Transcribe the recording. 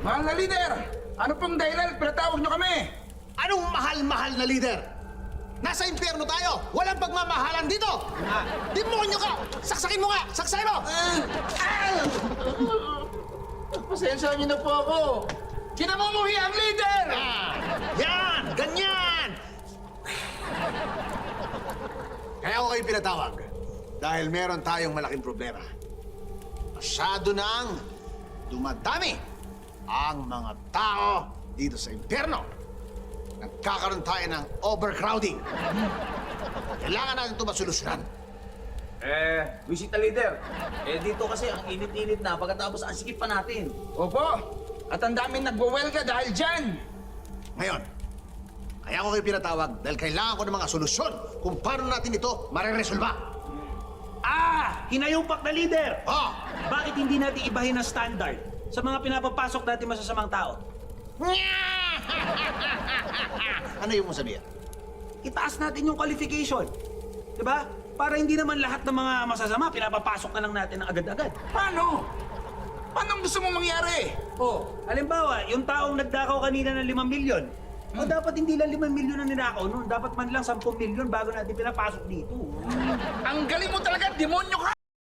Mahal na leader, ano pong dahilan pinatawag nyo kami? Anong mahal-mahal na leader? Nasa impyerno tayo! Walang pagmamahalan dito! Demonyo ka! Saksakin mo nga! Saksakin mo! Pasensya nyo na po ako. Kinamumuhi ang leader! Yan! Ganyan! Kaya ako kayo pinatawag dahil meron tayong malaking problema. Masyado nang dumadami ang mga tao dito sa impyerno. Nagkakaroon tayo ng overcrowding. Kailangan natin ito masolusyonan. Visita leader. Dito kasi ang init-init na pagkatapos ang sikip pa natin. Opo, at ang daming nagwawelga dahil dyan. Ngayon, kaya ako kayo pinatawag dahil kailangan ko ng mga solusyon kung paano natin ito mareresolba. Hinayupak na leader! Oh! Bakit hindi natin ibahin ang standard sa mga pinapapasok natin masasamang tao? Ano yung mo sabihin? Itaas natin yung qualification. Diba? Para hindi naman lahat ng mga masasama, pinapapasok na lang natin ng agad-agad. Paano? Paano gusto mo mangyari? Halimbawa, yung taong nagdakaw kanina ng 5 milyon, o dapat hindi lang 5 milyon ang ninakaw nun, dapat man lang 10 milyon bago natin pinapasok dito. Ang galing mo talaga, demonyo ka!